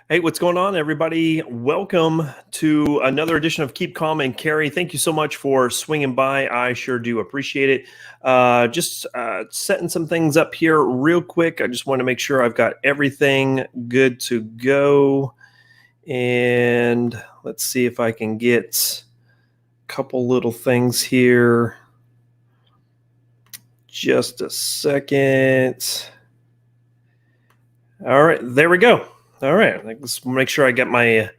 Hey, what's going on, everybody? Welcome to another edition of Keep Calm and Carry. Thank you so much for swinging by. I sure do appreciate it. Just setting some things up here real quick. I just want to make sure I've got everything good to go. And let's see if I can get a couple little things here. Just a second. All right, there we go. All right, let's make sure I get my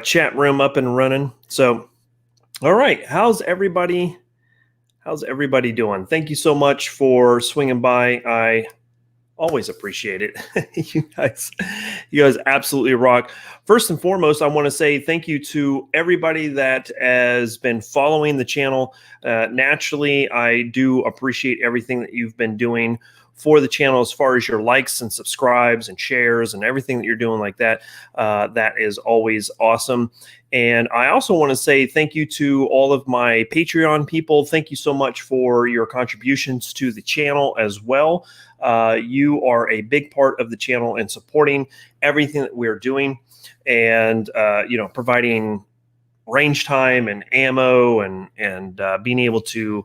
chat room up and running. So, all right, how's everybody doing? Thank you so much for swinging by. I always appreciate it. you guys absolutely rock. First and foremost, I want to say thank you to everybody that has been following the channel. Naturally, I do appreciate everything that you've been doing for the channel as far as your likes and subscribes and shares and everything that you're doing like that. That is always awesome. And I also want to say thank you to all of my Patreon people. Thank you so much for your contributions to the channel as well. You are a big part of the channel and supporting everything that we're doing and, providing range time and ammo and being able to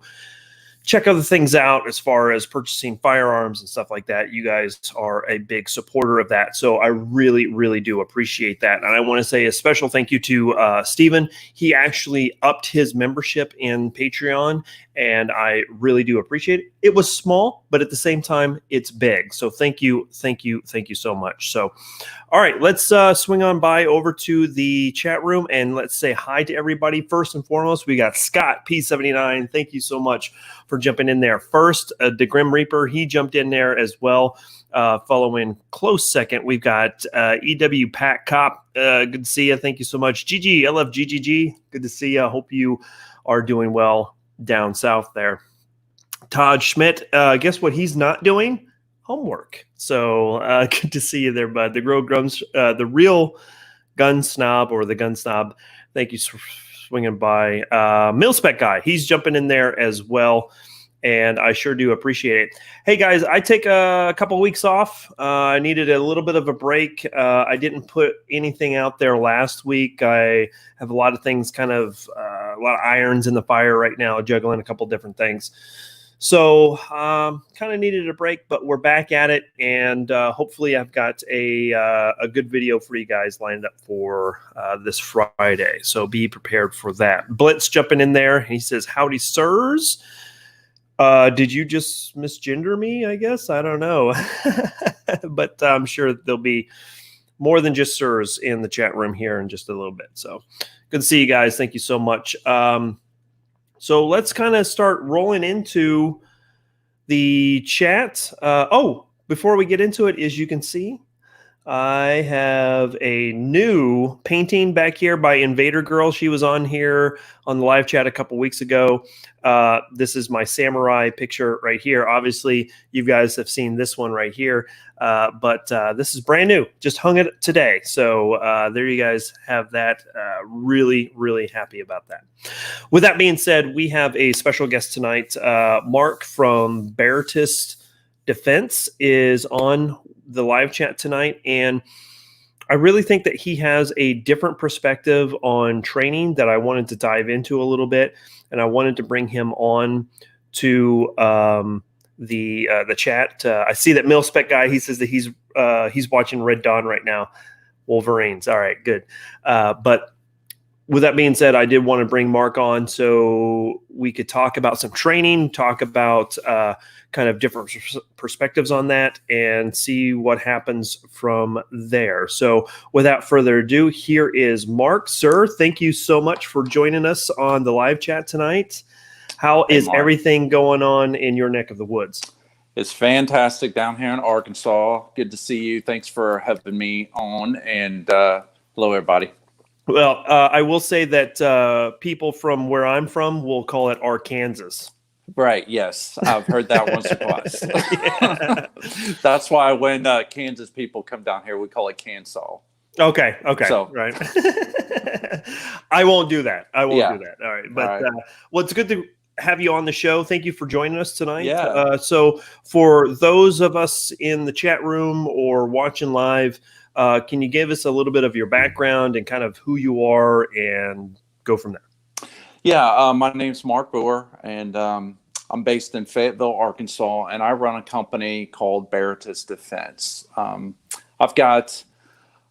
check other things out as far as purchasing firearms and stuff like that. You guys are a big supporter of that. So I really, really do appreciate that. And I want to say a special thank you to Steven. He actually upped his membership in Patreon, and I really do appreciate it. It was small, but at the same time, it's big. So thank you so much. So, all right, let's swing on by over to the chat room and let's say hi to everybody. First and foremost, we got Scott P79. Thank you so much for jumping in there. First, the Grim Reaper, he jumped in there as well. Following close second, we've got EW Pat Cop. Good to see you. Thank you so much. GG, I love GGG. Good to see you. I hope you are doing well down south there. Todd Schmidt, guess what he's not doing? Homework. So good to see you there, bud. The real gun snob or the gun snob. Thank you for swinging by. Milspec guy, he's jumping in there as well, and I sure do appreciate it. Hey guys, I take a couple of weeks off. I needed a little bit of a break. I didn't put anything out there last week. I have a lot of things, a lot of irons in the fire right now, juggling a couple different things. So kind of needed a break, but we're back at it, and hopefully I've got a good video for you guys lined up for this Friday. So be prepared for that. Blitz jumping in there. He says, "Howdy, sirs. Did you just misgender me? I guess I don't know, but I'm sure there'll be more than just sirs in the chat room here in just a little bit. So good to see you guys. Thank you so much." So let's kind of start rolling into the chat. Before we get into it, as you can see, I have a new painting back here by Invader Girl. She was on here on the live chat a couple weeks ago. This is my samurai picture right here. Obviously, you guys have seen this one right here, but this is brand new. Just hung it today. So there you guys have that. Really, really happy about that. With that being said, we have a special guest tonight. Mark from Barritus Defense is on the live chat tonight, and I really think that he has a different perspective on training that I wanted to dive into a little bit, and I wanted to bring him on to the chat. I see that Milspec guy, he says that he's watching Red Dawn right now. Wolverines. All right, good. But with that being said, I did want to bring Mark on so we could talk about some training, talk about kind of different perspectives on that, and see what happens from there. So without further ado, here is Mark. Sir, thank you so much for joining us on the live chat tonight. How is everything going on in your neck of the woods? It's fantastic down here in Arkansas. Good to see you. Thanks for having me on, and hello, everybody. Well, I will say that people from where I'm from will call it Arkansas. Right. Yes. I've heard that once or twice. That's why when Kansas people come down here, we call it Kansas. Okay. So, right. I won't do that. Do that. All right. But all right. well, it's good to have you on the show. Thank you for joining us tonight. Yeah. So for those of us in the chat room or watching live, can you give us a little bit of your background and kind of who you are and go from there? Yeah, my name's Mark Boer, and I'm based in Fayetteville, Arkansas, and I run a company called Barritus Defense. I've got,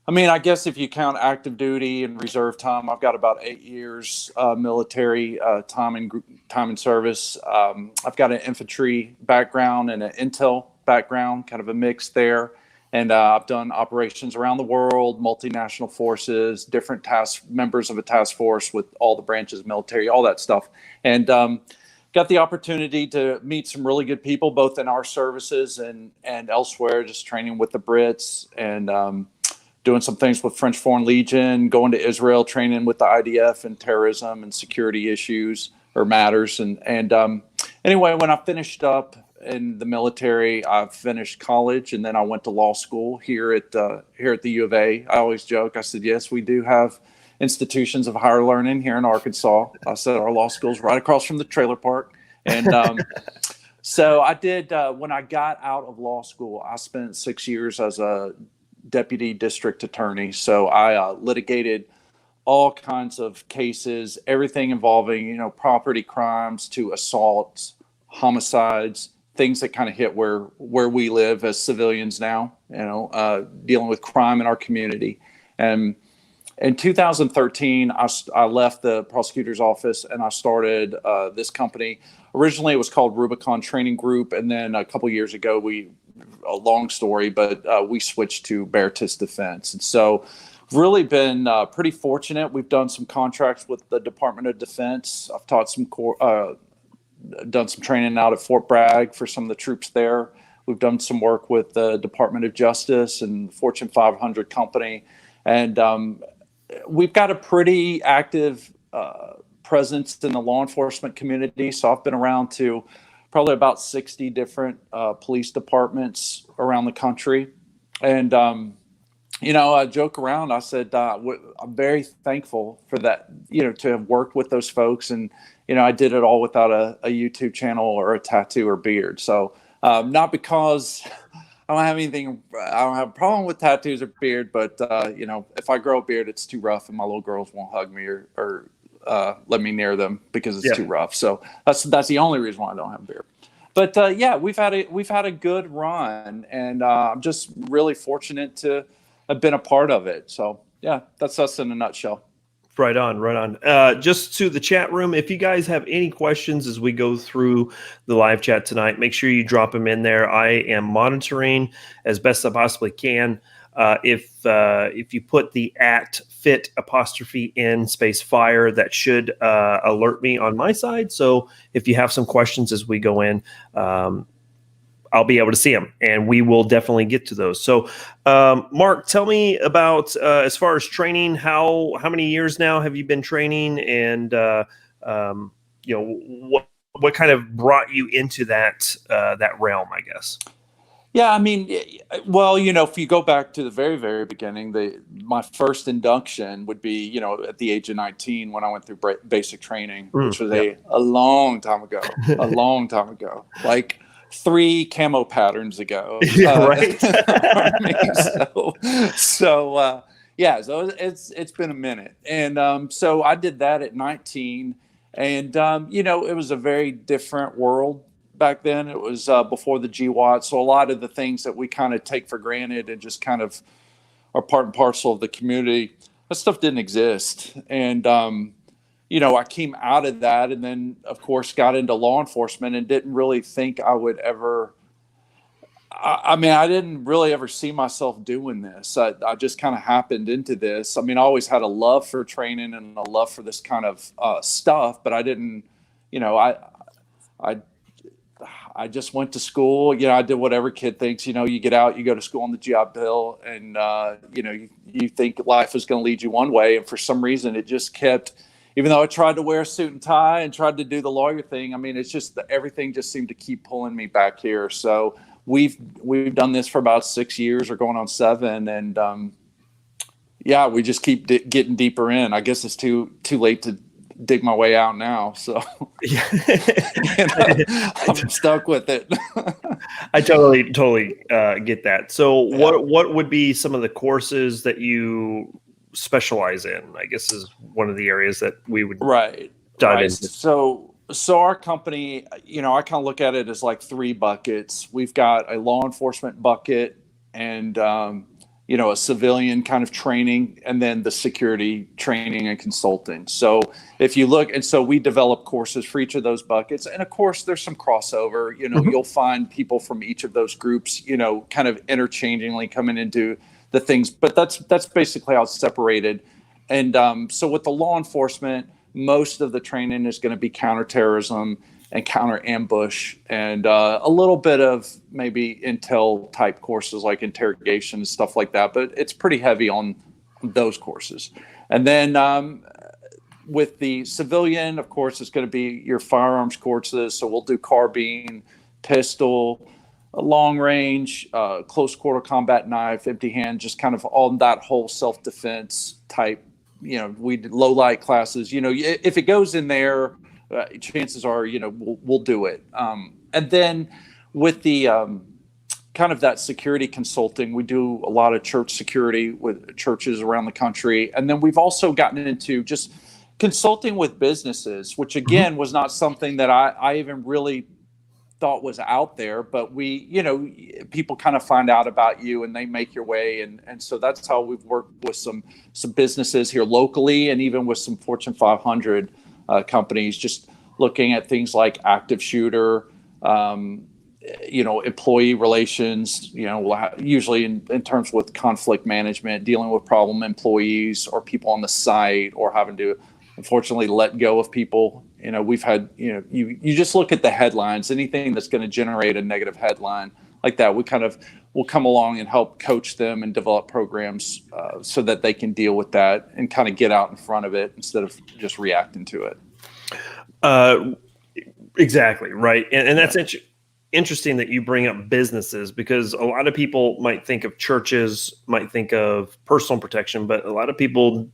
I guess if you count active duty and reserve time, I've got about 8 years military time in service. I've got an infantry background and an intel background, kind of a mix there. And I've done operations around the world, multinational forces, different members of a task force with all the branches of military, all that stuff. And got the opportunity to meet some really good people, both in our services and elsewhere, just training with the Brits and doing some things with French Foreign Legion, going to Israel, training with the IDF and terrorism and security issues or matters. And anyway, when I finished up in the military, I finished college, and then I went to law school here at the U of A. I always joke. I said, yes, we do have institutions of higher learning here in Arkansas. I said our law school's right across from the trailer park. And so I did, when I got out of law school, I spent 6 years as a deputy district attorney. So I litigated all kinds of cases, everything involving, property crimes to assaults, homicides, things that kind of hit where we live as civilians now, dealing with crime in our community. And in 2013, I left the prosecutor's office and I started this company. Originally, it was called Rubicon Training Group. And then a couple years ago, a long story, but we switched to Barritus Defense. And so really been pretty fortunate. We've done some contracts with the Department of Defense. I've taught done some training out at Fort Bragg for some of the troops there. We've done some work with the Department of Justice and Fortune 500 company. And we've got a pretty active presence in the law enforcement community. So I've been around to probably about 60 different police departments around the country. And, I joke around. I said, I'm very thankful for that, to have worked with those folks. And, I did it all without a YouTube channel or a tattoo or beard. So not because I don't have a problem with tattoos or beard, but, if I grow a beard, it's too rough and my little girls won't hug me or let me near them because it's too rough. So that's the only reason why I don't have a beard. But we've had a good run, and I'm just really fortunate to have been a part of it. So yeah, that's us in a nutshell. Right on. Just to the chat room, if you guys have any questions as we go through the live chat tonight, make sure you drop them in there. I am monitoring as best I possibly can. If you put the @fit_in_fire, that should alert me on my side. So if you have some questions as we go in, I'll be able to see them, and we will definitely get to those. So, Mark, tell me about as far as training. How many years now have you been training, and what kind of brought you into that realm, I guess? Yeah, if you go back to the very, very beginning, my first induction would be, at the age of 19 when I went through basic training, which was a long time ago, like 3 camo patterns ago. Yeah, right. So it's been a minute. And so I did that at 19. And, it was a very different world back then. It was before the GWAT. So a lot of the things that we kind of take for granted and just kind of are part and parcel of the community, that stuff didn't exist. And, I came out of that and then, of course, got into law enforcement and didn't really think I would ever. I didn't really ever see myself doing this. I just kind of happened into this. I always had a love for training and a love for this kind of stuff, but I didn't, I just went to school. I did what every kid thinks. You get out, you go to school on the GI Bill, and you think life is going to lead you one way, and for some reason it just kept. Even though I tried to wear a suit and tie and tried to do the lawyer thing, it's just everything just seemed to keep pulling me back here. So we've done this for about 6 years or going on 7, and we just keep getting deeper in. I guess it's too late to dig my way out now. So Yeah. I'm stuck with it. I totally get that. So Yeah. what would be some of the courses that you specialize in? I guess is one of the areas that we would Right. dive Right. into. So our company, I kind of look at it as like three buckets. We've got a law enforcement bucket and, a civilian kind of training, and then the security training and consulting. So if you look, and so we develop courses for each of those buckets. And of course, there's some crossover. You'll find people from each of those groups, kind of interchangingly coming into the things. But that's basically how it's separated. And so with the law enforcement, most of the training is going to be counterterrorism and counter ambush, and a little bit of maybe intel type courses like interrogation and stuff like that. But it's pretty heavy on those courses. And then with the civilian, of course, it's going to be your firearms courses. So we'll do carbine, pistol, long range, close quarter combat knife, empty hand, just kind of on that whole self-defense type. We did low light classes. If it goes in there, chances are, we'll do it. And then with the kind of that security consulting, we do a lot of church security with churches around the country. And then we've also gotten into just consulting with businesses, which again was not something that I even really thought was out there, but people kind of find out about you and they make your way. And so that's how we've worked with some businesses here locally, and even with some Fortune 500 companies, just looking at things like active shooter, employee relations, usually in terms with conflict management, dealing with problem employees or people on the site, or having to unfortunately let go of people. We've had, you just look at the headlines, anything that's going to generate a negative headline like that, we'll come along and help coach them and develop programs so that they can deal with that and kind of get out in front of it instead of just reacting to it. Exactly. Right. And that's interesting that you bring up businesses, because a lot of people might think of churches, might think of personal protection, but a lot of people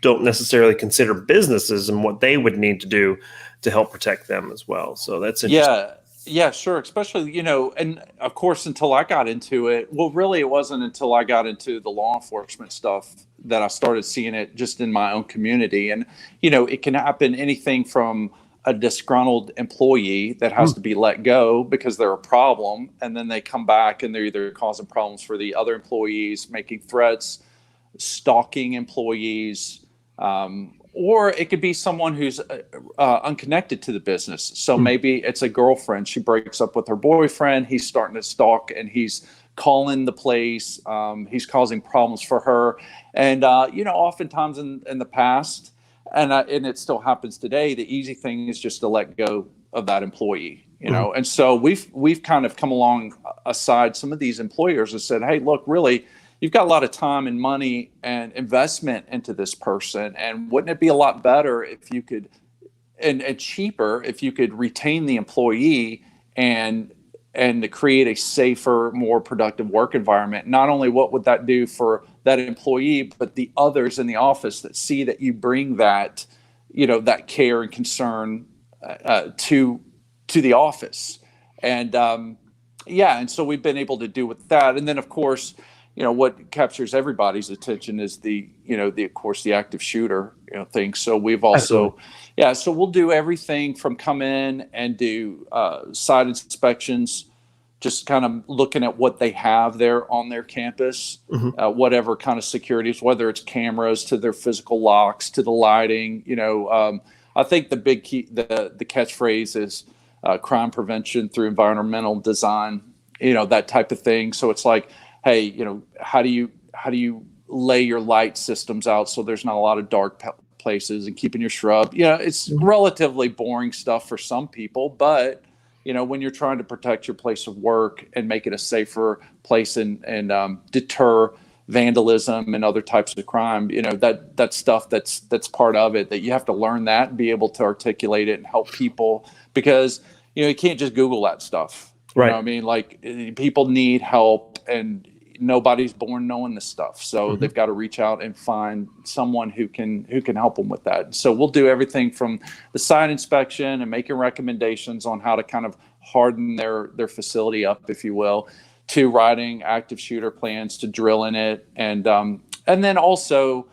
don't necessarily consider businesses and what they would need to do to help protect them as well. So that's interesting. Yeah, sure. Especially, and of course, until I got into it, well, really, it wasn't until I got into the law enforcement stuff that I started seeing it just in my own community. And, it can happen anything from a disgruntled employee that has to be let go because they're a problem, and then they come back and they're either causing problems for the other employees, making threats, stalking employees, or it could be someone who's unconnected to the business. So maybe it's a girlfriend. She breaks up with her boyfriend. He's starting to stalk and he's calling the place. He's causing problems for her. And, oftentimes in the past, and it still happens today, the easy thing is just to let go of that employee, And so we've kind of come along aside some of these employers and said, hey, look, really, you've got a lot of time and money and investment into this person. And wouldn't it be a lot better if you could, and cheaper, if you could retain the employee and to create a safer, more productive work environment? Not only what would that do for that employee, but the others in the office that see that you bring that, that care and concern to the office. And and so we've been able to do with that. And then of course, what captures everybody's attention is the active shooter, thing. So we've also, so we'll do everything from come in and do site inspections, just kind of looking at what they have there on their campus, whatever kind of securities, whether it's cameras to their physical locks, to the lighting, I think the big key, the catchphrase is crime prevention through environmental design, that type of thing. So it's like, hey, how do you lay your light systems out so there's not a lot of dark places, and keeping your shrub? It's relatively boring stuff for some people, but when you're trying to protect your place of work and make it a safer place and deter vandalism and other types of crime, that stuff that's part of it, that you have to learn that and be able to articulate it and help people, because you can't just Google that stuff. Right. I mean, like, people need help, and nobody's born knowing this stuff. So they've got to reach out and find someone who can help them with that. So we'll do everything from the site inspection and making recommendations on how to kind of harden their facility up, if you will, to writing active shooter plans, to drilling it. And then also,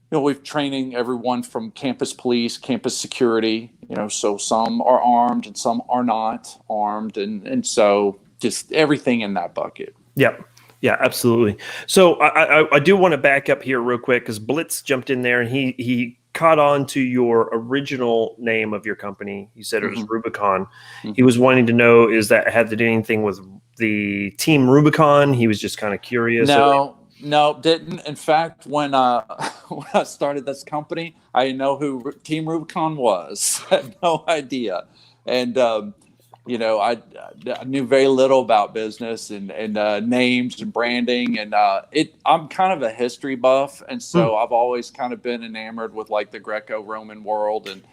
we're training everyone from campus police, campus security, so some are armed and some are not armed. And so just everything in that bucket. Yep. Yeah, absolutely. So I do want to back up here real quick because Blitz jumped in there and he caught on to your original name of your company. You said it was Rubicon. He was wanting to know, is that had to do anything with the Team Rubicon? He was just kind of curious. No, didn't. In fact, when when I started this company, I didn't know who Team Rubicon was. I had no idea. And I knew very little about business and names and branding, and I'm kind of a history buff, and so I've always kind of been enamored with like the Greco-Roman world, and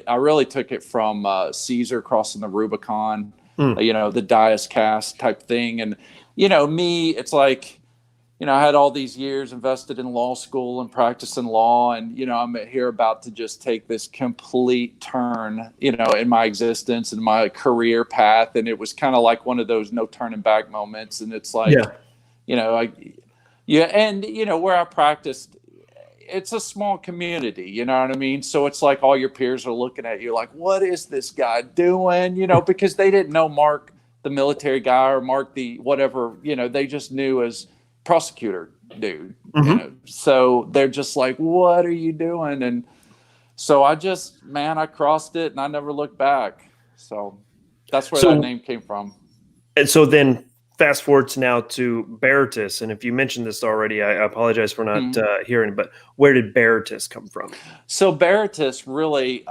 I really took it from Caesar crossing the Rubicon, the Dias Cast type thing, and me, it's like, I had all these years invested in law school and practicing law, and I'm here about to just take this complete turn, in my existence and my career path, and it was kind of like one of those no turning back moments. And it's like, where I practiced, it's a small community, you know what I mean? So it's like all your peers are looking at you like, what is this guy doing? Because they didn't know Mark, the military guy, or Mark, the whatever, they just knew as prosecutor dude. So they're just like, what are you doing? And so I crossed it and I never looked back. So that's where that name came from. And so then fast forward to now to Barritus, and if you mentioned this already, I apologize for not hearing, but where did Barritus come from? So Barritus really,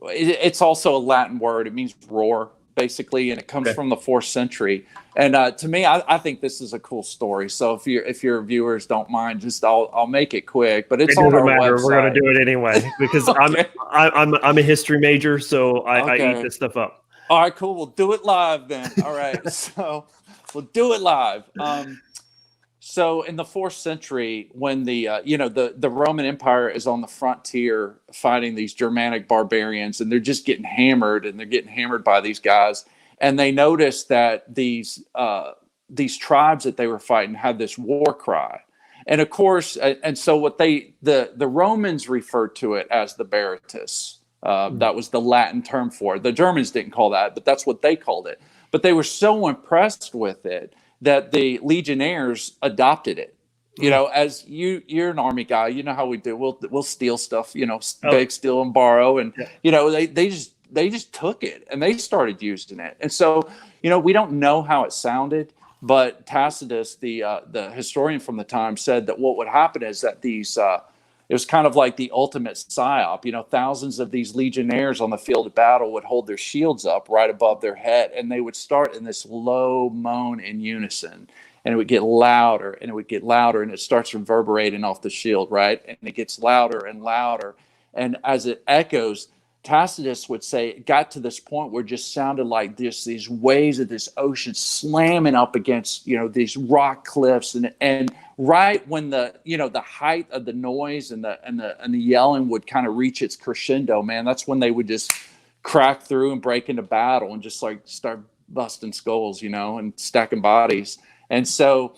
it's also a Latin word. It means roar, basically, and it comes from the 4th century. And to me, I think this is a cool story. So if your viewers don't mind, just I'll make it quick. But it's on our website. We're going to do it anyway because I'm a history major, so I eat this stuff up. All right, cool. We'll do it live then. All right, so we'll do it live. So in the 4th century, when the Roman Empire is on the frontier fighting these Germanic barbarians, and they're just getting hammered, and they're getting hammered by these guys, and they noticed that these tribes that they were fighting had this war cry, and of course, and so what the Romans referred to it as the Barritus. That was the Latin term for it. The Germans didn't call that, but that's what they called it. But they were so impressed with it that the legionnaires adopted it. As you're an Army guy, you know how we do. We'll steal stuff, beg, steal, and borrow, and they just took it and they started using it. And so, we don't know how it sounded, but Tacitus, the historian from the time, said that what would happen is that these it was kind of like the ultimate psyop. Thousands of these legionnaires on the field of battle would hold their shields up right above their head, and they would start in this low moan in unison, and it would get louder, and it would get louder, and it starts reverberating off the shield, right? And it gets louder and louder, and as it echoes, Tacitus would say it got to this point where it just sounded like these waves of this ocean slamming up against these rock cliffs, and right when the height of the noise and the yelling would kind of reach its crescendo, man, that's when they would just crack through and break into battle and just like start busting skulls, and stacking bodies. And so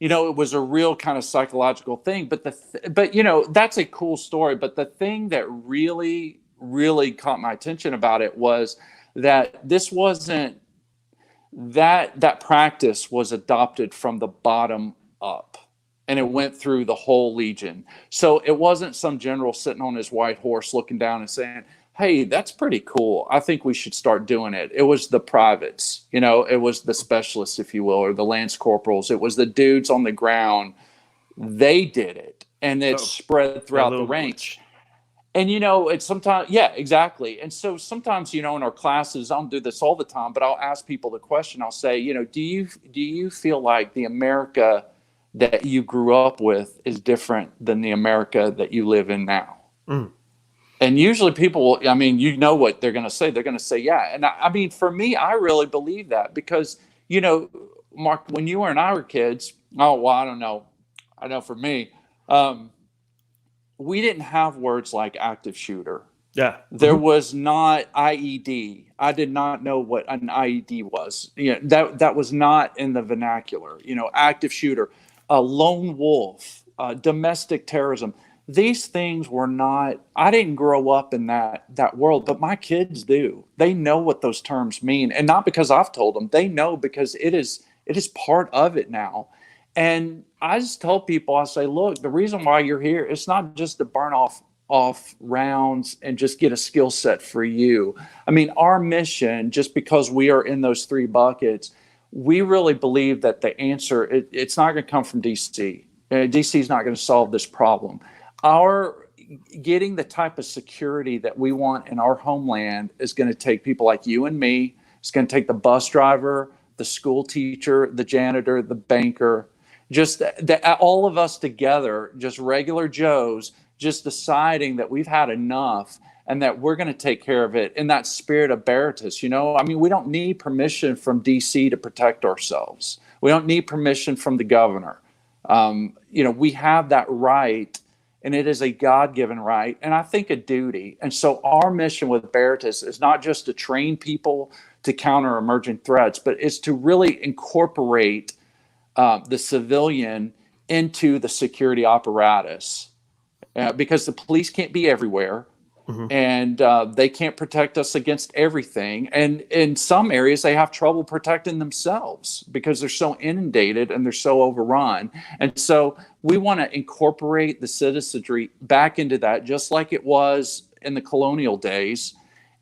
it was a real kind of psychological thing. But that's a cool story. But the thing that really caught my attention about it was that this wasn't that practice was adopted from the bottom up, and it went through the whole legion. So it wasn't some general sitting on his white horse looking down and saying, hey, that's pretty cool, I think we should start doing it. It was the privates, it was the specialists, if you will, or the lance corporals. It was the dudes on the ground. They did it, and it spread throughout the ranks. And, it's sometimes, yeah, exactly. And so sometimes, in our classes, I don't do this all the time, but I'll ask people the question. I'll say, do you feel like the America that you grew up with is different than the America that you live in now? And usually people, what they're going to say. They're going to say, yeah. And I mean, for me, I really believe that because, Mark, when you and I were kids, oh, well, I don't know. I know for me, um, we didn't have words like active shooter. Yeah. There was not IED. I did not know what an IED was. That was not in the vernacular. Active shooter, a lone wolf, domestic terrorism. These things were not. I didn't grow up in that world, but my kids do. They know what those terms mean, and not because I've told them. They know because it is part of it now. And I just tell people, I say, look, the reason why you're here, it's not just to burn off rounds and just get a skill set for you. I mean, our mission, just because we are in those three buckets, we really believe that the answer, it's not going to come from DC. DC is not going to solve this problem. Our getting the type of security that we want in our homeland is going to take people like you and me. It's going to take the bus driver, the school teacher, the janitor, the banker, just all of us together, just regular Joes, just deciding that we've had enough and that we're going to take care of it in that spirit of Barritus. I mean, we don't need permission from DC to protect ourselves. We don't need permission from the governor. We have that right, and it is a God-given right, and I think a duty. And so our mission with Barritus is not just to train people to counter emerging threats, but it's to really incorporate the civilian into the security apparatus. Because the police can't be everywhere, and they can't protect us against everything. And in some areas, they have trouble protecting themselves because they're so inundated and they're so overrun. And so we want to incorporate the citizenry back into that, just like it was in the colonial days,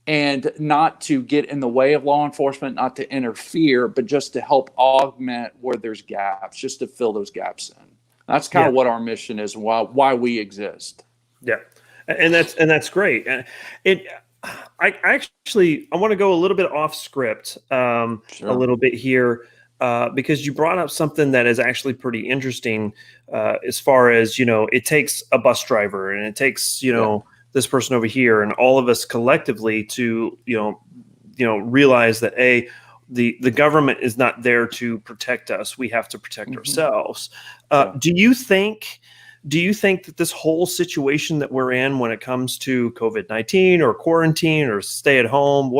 and not to get in the way of law enforcement, not to interfere, but just to help augment where there's gaps, just to fill those gaps in. That's kind of what our mission is, and why we exist. Yeah, and that's great. I want to go a little bit off script, a little bit here, because you brought up something that is actually pretty interesting, as far as it takes a bus driver and it takes this person over here and all of us collectively to realize that the government is not there to protect us. We have to protect ourselves. Do you think that this whole situation that we're in when it comes to COVID-19 or quarantine or stay at home,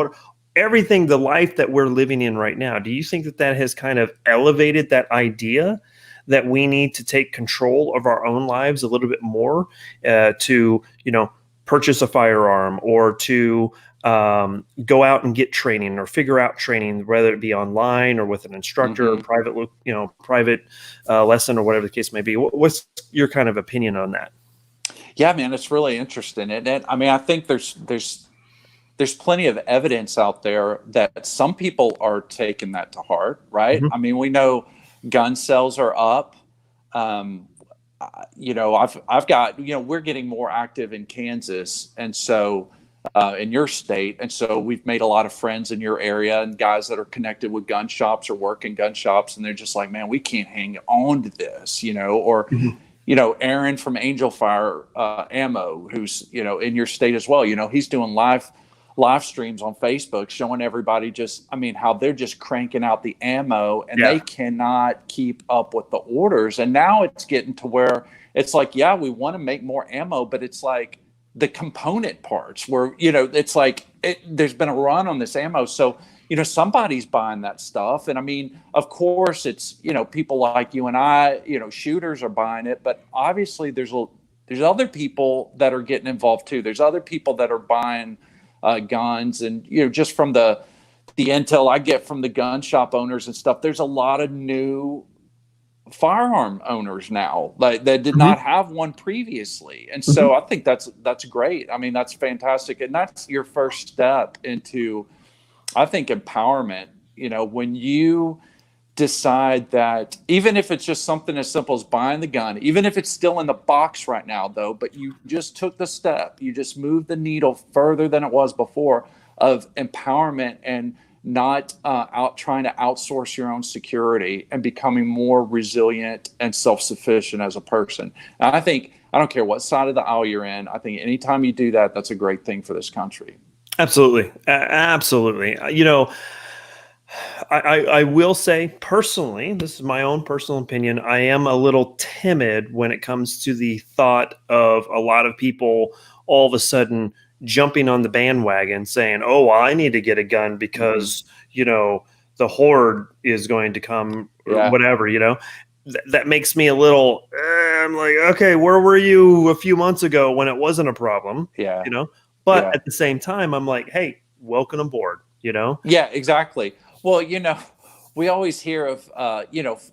everything, the life that we're living in right now, do you think that has kind of elevated that idea that we need to take control of our own lives a little bit more, to purchase a firearm or to go out and get training or figure out training, whether it be online or with an instructor, or private lesson, or whatever the case may be? What's your kind of opinion on that? Yeah, man, it's really interesting. And I mean, I think there's plenty of evidence out there that some people are taking that to heart, right? I mean, we know gun sales are up. I've got, we're getting more active in Kansas, and so in your state. And so we've made a lot of friends in your area and guys that are connected with gun shops or work in gun shops. And they're just like, man, we can't hang on to this, or, Aaron from Angel Fire Ammo, who's, in your state as well. He's doing live streams on Facebook showing everybody how they're just cranking out the ammo, and they cannot keep up with the orders. And now it's getting to where it's like, yeah, we want to make more ammo, but it's like the component parts where, it's like there's been a run on this ammo. So, somebody's buying that stuff. And I mean, of course it's, people like you and I, shooters are buying it, but obviously there's other people that are getting involved too. There's other people that are buying guns, and just from the intel I get from the gun shop owners and stuff, there's a lot of new firearm owners now that did not have one previously. And so I think that's great. I mean, that's fantastic, and that's your first step into, I think, empowerment. When you decide that, even if it's just something as simple as buying the gun, even if it's still in the box right now though, but you just took the step, you just moved the needle further than it was before of empowerment, and not trying to outsource your own security, and becoming more resilient and self-sufficient as a person. And I think, I don't care what side of the aisle you're in, I think anytime you do that, that's a great thing for this country. Absolutely. Absolutely. I will say personally, this is my own personal opinion, I am a little timid when it comes to the thought of a lot of people all of a sudden jumping on the bandwagon saying, oh, well, I need to get a gun because, the horde is going to come or Yeah. whatever, that makes me a little, I'm like, okay, where were you a few months ago when it wasn't a problem, Yeah. But Yeah. at the same time, I'm like, hey, welcome aboard, Yeah, exactly. Well, we always hear of,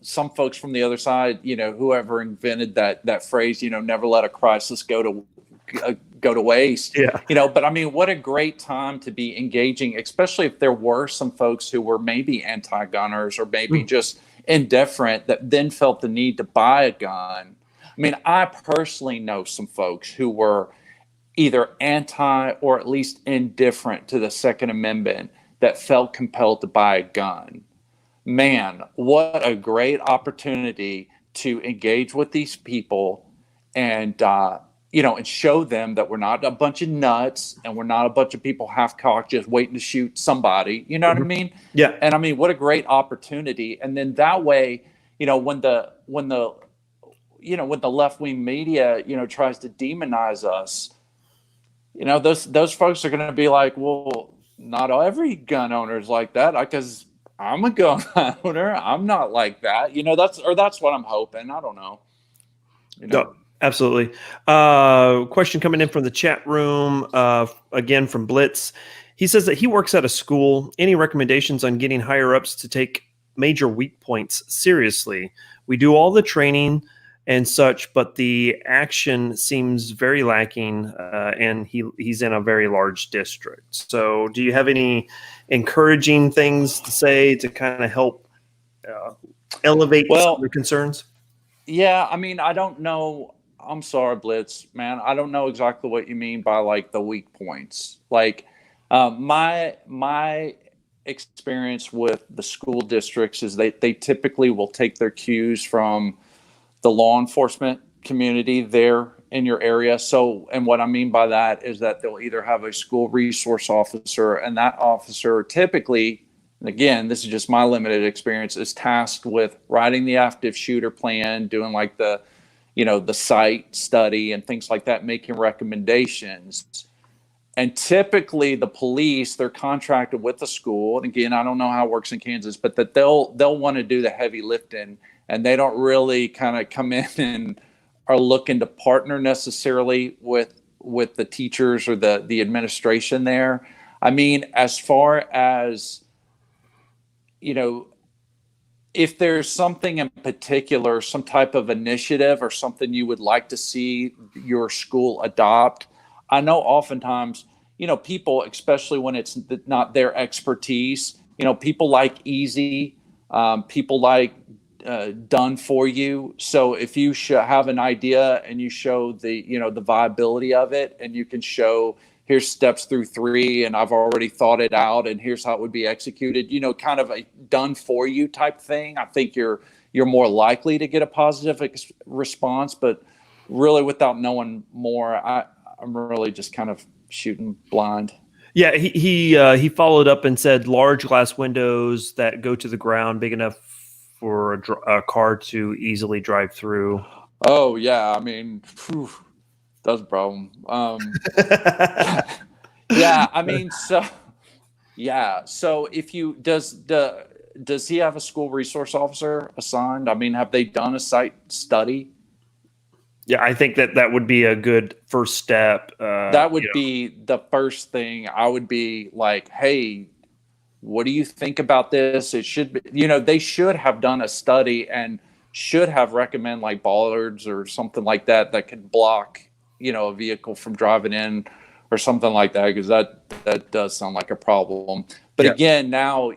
some folks from the other side, whoever invented that phrase, never let a crisis go to waste. Yeah. But I mean, what a great time to be engaging, especially if there were some folks who were maybe anti-gunners or maybe just indifferent that then felt the need to buy a gun. I mean, I personally know some folks who were either anti or at least indifferent to the Second Amendment that felt compelled to buy a gun. Man, what a great opportunity to engage with these people and, and show them that we're not a bunch of nuts and we're not a bunch of people half cocked just waiting to shoot somebody. You know what I mean? Yeah. And I mean, what a great opportunity. And then that way, when the left wing media, tries to demonize us, those folks are going to be like, well, not every gun owner is like that, because I'm a gun owner. I'm not like that. That's what I'm hoping. I don't know. No, absolutely. Question coming in from the chat room, again from Blitz. He says that he works at a school. Any recommendations on getting higher ups to take major weak points seriously? We do all the training and such, but the action seems very lacking, and he's in a very large district. So do you have any encouraging things to say to kind of help elevate some of the concerns? Yeah, I mean, I don't know. I'm sorry, Blitz, man. I don't know exactly what you mean by like the weak points. Like, my experience with the school districts is they typically will take their cues from the law enforcement community there in your area. So, and what I mean by that is that they'll either have a school resource officer, and that officer typically, and again, this is just my limited experience, is tasked with writing the active shooter plan, doing like the site study and things like that, making recommendations. And typically the police, they're contracted with the school. And again, I don't know how it works in Kansas, but that they'll want to do the heavy lifting, and they don't really kind of come in and are looking to partner necessarily with the teachers or the administration there. I mean, as far as, if there's something in particular, some type of initiative or something you would like to see your school adopt, I know oftentimes, people, especially when it's not their expertise, people like easy, people like done for you. So if you have an idea and you show the viability of it, and you can show, here's steps through 3, and I've already thought it out, and here's how it would be executed, kind of a done for you type thing, I think you're more likely to get a positive response. But really, without knowing more, I'm really just kind of shooting blind. Yeah, he followed up and said large glass windows that go to the ground, big enough for a car to easily drive through. Oh yeah, I mean, that's a problem. Yeah, I mean, so yeah. So if does he have a school resource officer assigned? I mean, have they done a site study? Yeah, I think that would be a good first step. That would be the first thing. I would be like, hey, what do you think about this? It should be, they should have done a study and should have recommend like bollards or something like that could block, a vehicle from driving in or something like that, because that does sound like a problem. But again, now,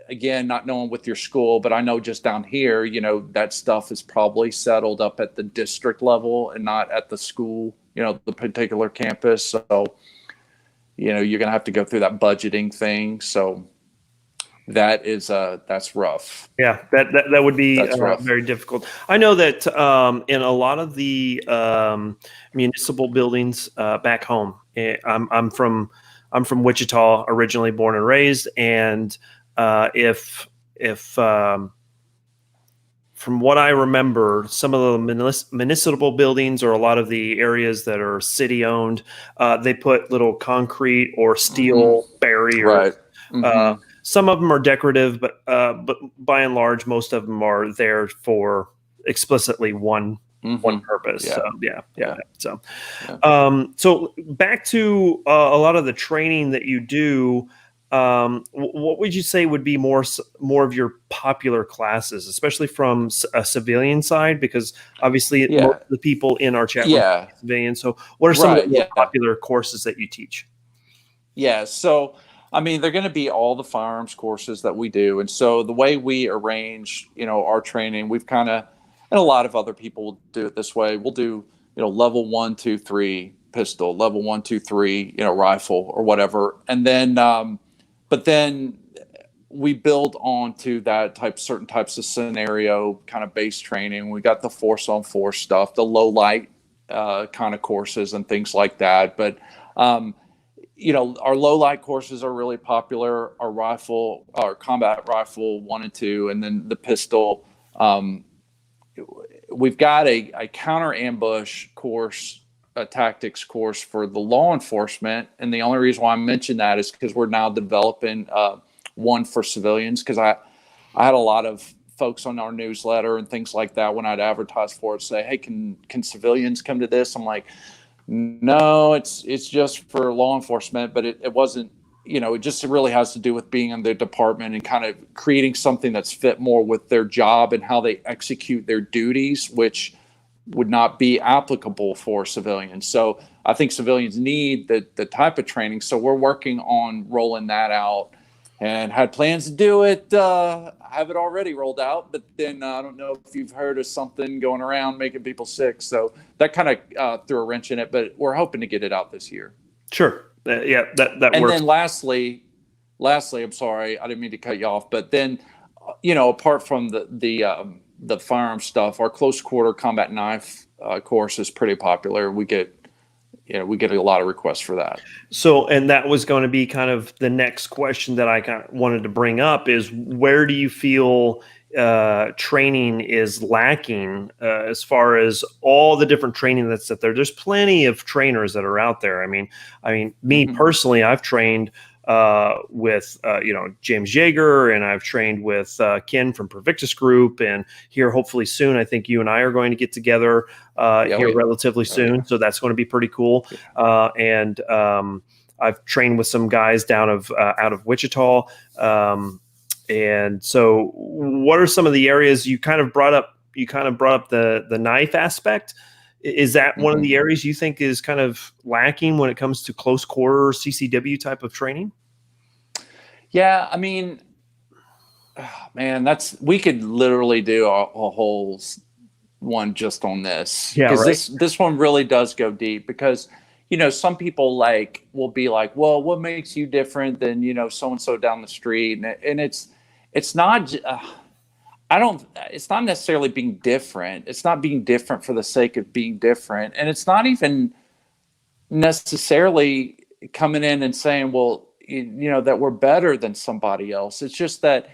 again, not knowing with your school, but I know just down here, that stuff is probably settled up at the district level and not at the school, the particular campus. So, you're going to have to go through that budgeting thing. So that's rough. Yeah, that would be very difficult. I know that in a lot of the municipal buildings back home, I'm from Wichita, originally born and raised, and if from what I remember, some of the municipal buildings or a lot of the areas that are city owned, they put little concrete or steel barriers. Right. Mm-hmm. Some of them are decorative, but by and large, most of them are there for explicitly one purpose. Yeah. So yeah. So, Yeah. So back to a lot of the training that you do. What would you say would be more of your popular classes, especially from a civilian side? Because obviously, most of the people in our chat room are civilians. So, what are some of the more popular courses that you teach? Yeah, so I mean, they're going to be all the firearms courses that we do, and so the way we arrange, our training, we've kind of, and a lot of other people do it this way. We'll do, level 1, 2, 3 pistol, level 1, 2, 3, rifle or whatever, and then, but then we build onto that certain types of scenario kind of base training. We got the force on force stuff, the low light kind of courses and things like that, but. Our low light courses are really popular. Our combat rifle 1 and 2, and then the pistol. We've got a counter ambush course, a tactics course for the law enforcement. And the only reason why I mentioned that is because we're now developing one for civilians. Because I had a lot of folks on our newsletter and things like that when I'd advertise for it say, hey, can civilians come to this? I'm like, no, it's just for law enforcement, but it wasn't, it just really has to do with being in the department and kind of creating something that's fit more with their job and how they execute their duties, which would not be applicable for civilians. So I think civilians need the type of training. So we're working on rolling that out and had plans to do it. Have it already rolled out, but then I don't know if you've heard of something going around making people sick. So that kind of threw a wrench in it, but we're hoping to get it out this year. Sure. Yeah, that and works. And then lastly, I'm sorry, I didn't mean to cut you off, but then, apart from the firearm stuff, our close quarter combat knife course is pretty popular. We get a lot of requests for that. So, and that was going to be kind of the next question that I kind of wanted to bring up is where do you feel training is lacking as far as all the different training that's out there? There's plenty of trainers that are out there. I mean, me personally, I've trained with James Yeager, and I've trained with Ken from Pervictus Group, and here hopefully soon I think you and I are going to get together here relatively soon. So that's going to be pretty cool. And I've trained with some guys out of Wichita. And so what are some of the areas you kind of brought up? You kind of brought up the knife aspect. Is that one of the areas you think is kind of lacking when it comes to close quarter CCW type of training? Yeah, I mean, man, we could literally do a whole one just on this. Yeah, right. This one really does go deep because, some people will be like, well, what makes you different than, so-and-so down the street? And it's not, it's not necessarily being different. It's not being different for the sake of being different. And it's not even necessarily coming in and saying, well, that we're better than somebody else. It's just that,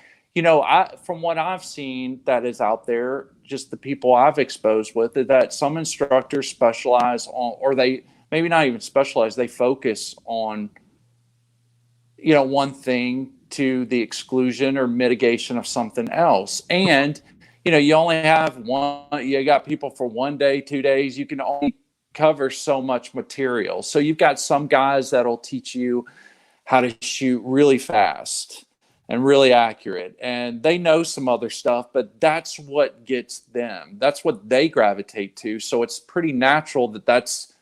from what I've seen that is out there, just the people I've exposed with, that some instructors specialize on, or they maybe not even specialize, they focus on, one thing to the exclusion or mitigation of something else. And, you only have you got people for 1 day, 2 days, you can only cover so much material. So you've got some guys that'll teach you how to shoot really fast and really accurate. And they know some other stuff, but that's what gets them. That's what they gravitate to. So it's pretty natural that's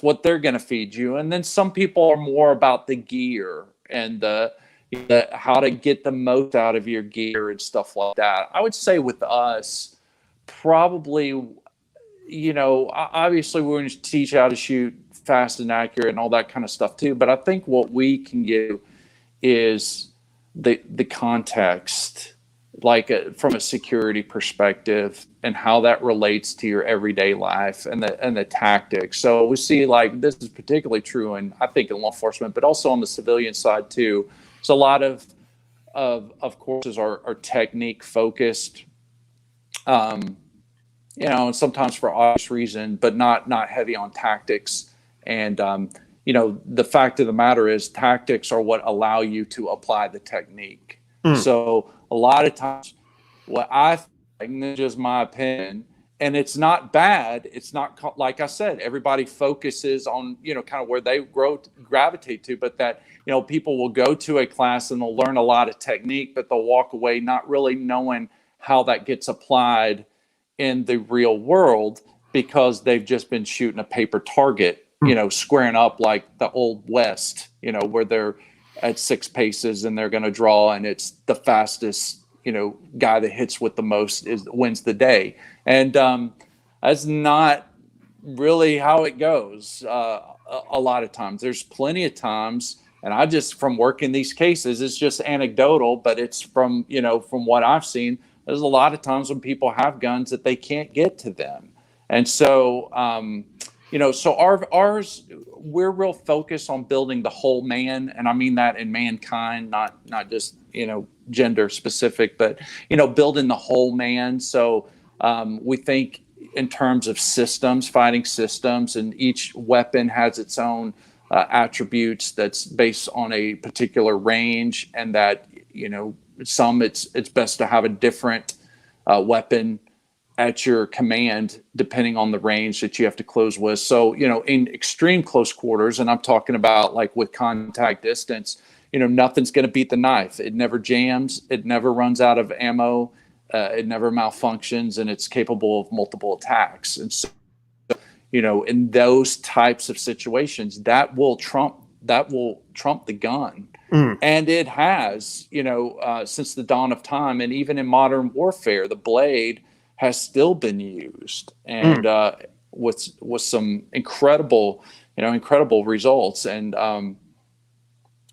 what they're going to feed you. And then some people are more about the gear and the how to get the most out of your gear and stuff like that. I would say with us, probably, obviously we're going to teach how to shoot fast and accurate and all that kind of stuff too. But I think what we can give is the context, from a security perspective and how that relates to your everyday life and the tactics. So we see this is particularly true in, I think, in law enforcement, but also on the civilian side too. It's a lot of of courses are technique focused, and sometimes for obvious reason, but not heavy on tactics. And the fact of the matter is, tactics are what allow you to apply the technique. So a lot of times, what I think, and this is just my opinion, and it's not bad. It's not, like I said, everybody focuses on, kind of where they gravitate to, but that, people will go to a class and they'll learn a lot of technique, but they'll walk away not really knowing how that gets applied in the real world, because they've just been shooting a paper target, squaring up like the old West, where they're at 6 paces and they're going to draw, and it's the fastest, guy that hits with the most wins the day. And that's not really how it goes. A lot of times, there's plenty of times, and I just, from working these cases, it's just anecdotal, but it's from what I've seen. There's a lot of times when people have guns that they can't get to them. And so, so ours, we're real focused on building the whole man. And I mean that in mankind, not just, gender specific, but, building the whole man. So we think in terms of systems, fighting systems, and each weapon has its own attributes that's based on a particular range, and that, some it's best to have a different weapon at your command depending on the range that you have to close with. So, in extreme close quarters, and I'm talking about like with contact distance, nothing's going to beat the knife. It never jams. It never runs out of ammo. It never malfunctions, and it's capable of multiple attacks. And so, in those types of situations, that will trump the gun. And it has, since the dawn of time, and even in modern warfare, the blade has still been used, and with some incredible results. And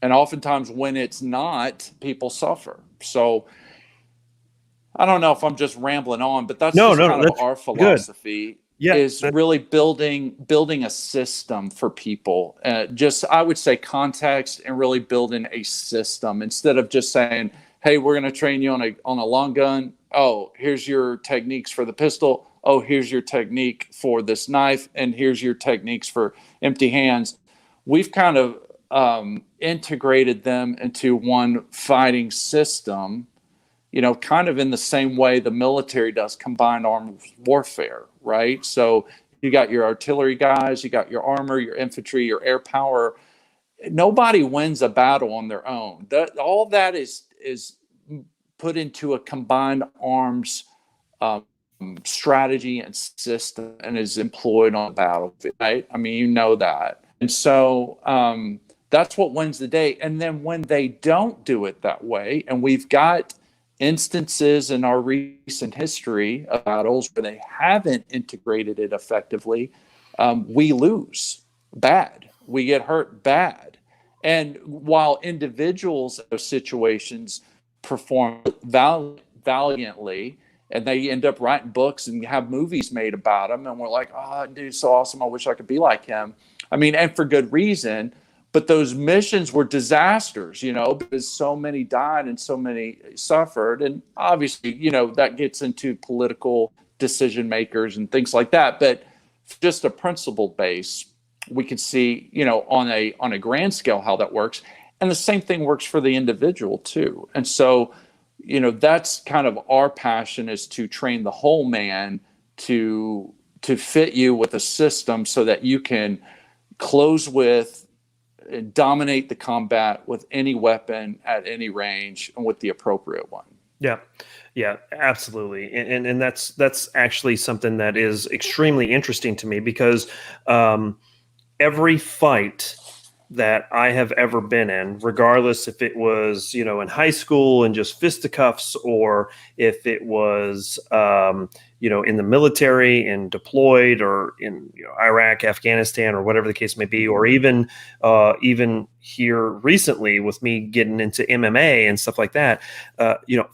oftentimes when it's not, people suffer. So I don't know if I'm just rambling on, but that's kind of our philosophy. Good. Yeah, is really building a system for people. Just, I would say, context, and really building a system instead of just saying, hey, we're going to train you on a long gun. Oh, here's your techniques for the pistol. Oh, here's your technique for this knife. And here's your techniques for empty hands. We've kind of integrated them into one fighting system, kind of in the same way the military does combined armed warfare, right? So you got your artillery guys, you got your armor, your infantry, your air power. Nobody wins a battle on their own. All that is put into a combined arms strategy and system, and is employed on the battlefield, right? I mean, that. And so that's what wins the day. And then when they don't do it that way, and we've got instances in our recent history of battles where they haven't integrated it effectively, we lose bad. We get hurt bad. And while individuals in those situations perform valiantly, and they end up writing books and have movies made about them, and we're like, oh, dude's so awesome, I wish I could be like him. I mean, and for good reason. But those missions were disasters, because so many died and so many suffered. And obviously, that gets into political decision makers and things like that. But just a principle base, we can see, on a grand scale how that works. And the same thing works for the individual too. And so, that's kind of our passion, is to train the whole man to fit you with a system so that you can close with, dominate the combat with any weapon at any range, and with the appropriate one. Yeah, absolutely. And that's actually something that is extremely interesting to me, because every fight that I have ever been in, regardless if it was, in high school and just fisticuffs, or if it was, in the military and deployed, or in Iraq, Afghanistan, or whatever the case may be, or even here recently with me getting into MMA and stuff like that,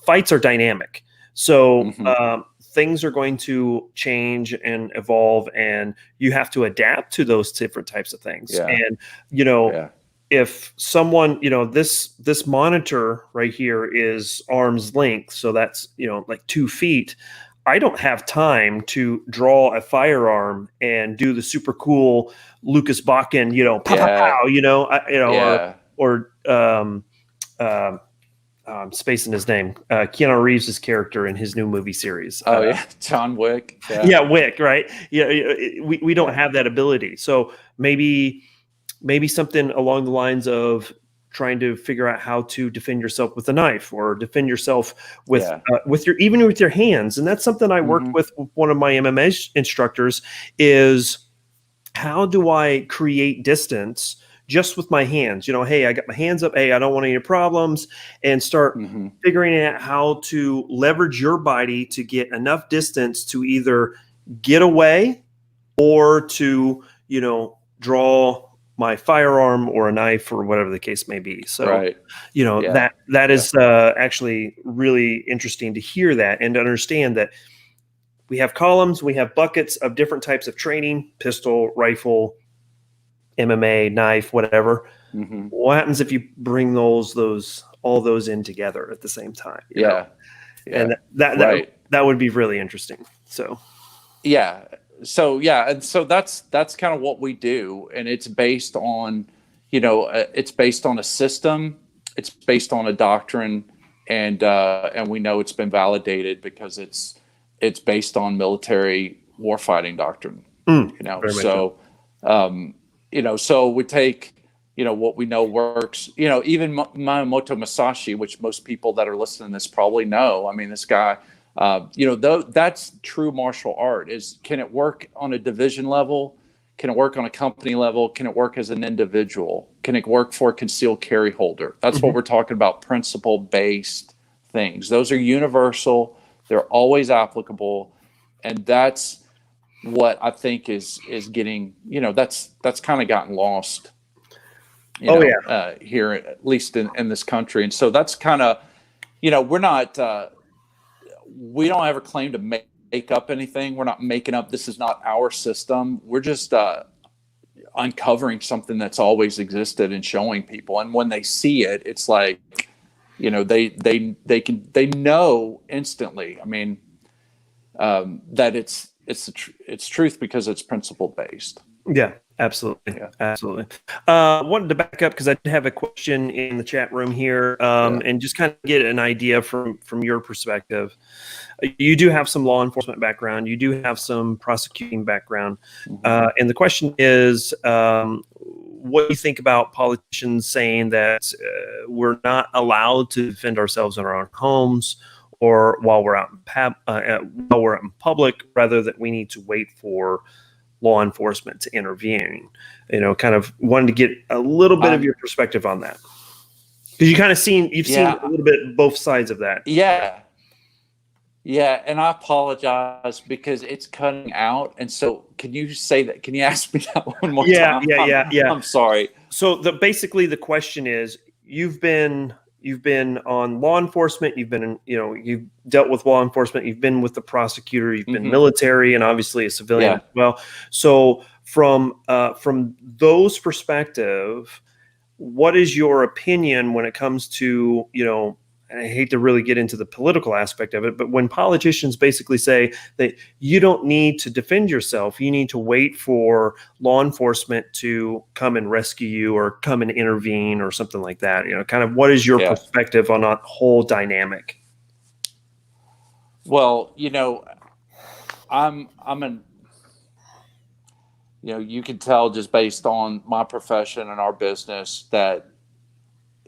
fights are dynamic. So things are going to change and evolve, and you have to adapt to those different types of things. And, if someone, this monitor right here is arm's length, so that's, like 2 feet. I don't have time to draw a firearm and do the super cool Lucas Bakken, pow, pow, Yeah. pow, Yeah. or spacing his name, Keanu Reeves' character in his new movie series. Oh yeah, John Wick. Yeah, Wick, right? Yeah, we don't have that ability. So maybe something along the lines of trying to figure out how to defend yourself with a knife, or defend yourself with even with your hands. And that's something I worked with one of my MMA instructors, is how do I create distance just with my hands? Hey, I got my hands up. Hey, I don't want any problems, and start figuring out how to leverage your body to get enough distance to either get away or to, draw my firearm or a knife or whatever the case may be. So, that is actually really interesting to hear that, and to understand that we have columns, we have buckets of different types of training: pistol, rifle, MMA, knife, whatever. What happens if you bring all those in together at the same time? You know? And that would be really interesting. So, and so that's kind of what we do, and it's based on, it's based on a system, it's based on a doctrine, and we know it's been validated because it's based on military warfighting doctrine. So we take, what we know works. Even Miyamoto Musashi, which most people that are listening to this probably know. I mean, this guy. That's true martial art. Can it work on a division level? Can it work on a company level? Can it work as an individual? Can it work for a concealed carry holder? That's what we're talking about, principle-based things. Those are universal. They're always applicable. And that's what I think is getting, that's kind of gotten lost, here, at least in this country. And so that's kind of, we're not, we don't ever claim to make up anything. We're not making up. This is not our system. We're just uncovering something that's always existed and showing people. And when they see it, it's like, they know instantly. I mean, that it's truth because it's principle based. Yeah, absolutely. Yeah. Absolutely. Wanted to back up because I did have a question in the chat room here, and just kind of get an idea from your perspective. You do have some law enforcement background. You do have some prosecuting background. And the question is, what do you think about politicians saying that we're not allowed to defend ourselves in our own homes, or while we're out in public, rather that we need to wait for law enforcement to intervene? Kind of wanted to get a little bit of your perspective on that, because you've seen a little bit both sides of that. And I apologize because it's cutting out. And so, can you say that? Can you ask me that one more time? Yeah. I'm sorry. So basically the question is, you've been on law enforcement, you've been you've dealt with law enforcement, you've been with the prosecutor, you've been military, and obviously a civilian as well. So from those perspective, what is your opinion when it comes to, and I hate to really get into the political aspect of it, but when politicians basically say that you don't need to defend yourself, you need to wait for law enforcement to come and rescue you or come and intervene or something like that, kind of what is your perspective on that whole dynamic? Well, I'm an, you can tell just based on my profession and our business that,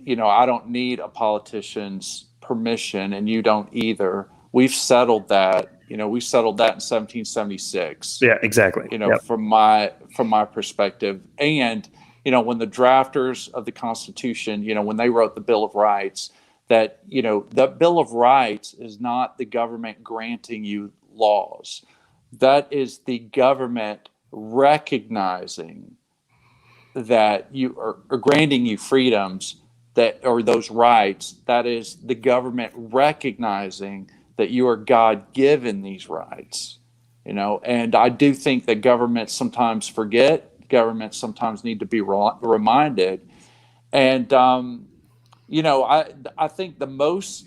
I don't need a politician's permission, and you don't either. We've settled that. We settled that in 1776. Yeah, exactly. From my perspective. And, when the drafters of the Constitution, when they wrote the Bill of Rights, that, the Bill of Rights is not the government granting you laws. That is the government recognizing that you are granting you freedoms or those rights. That is the government recognizing that you are God-given these rights, and I do think that governments sometimes forget, governments sometimes need to be reminded. And I think the most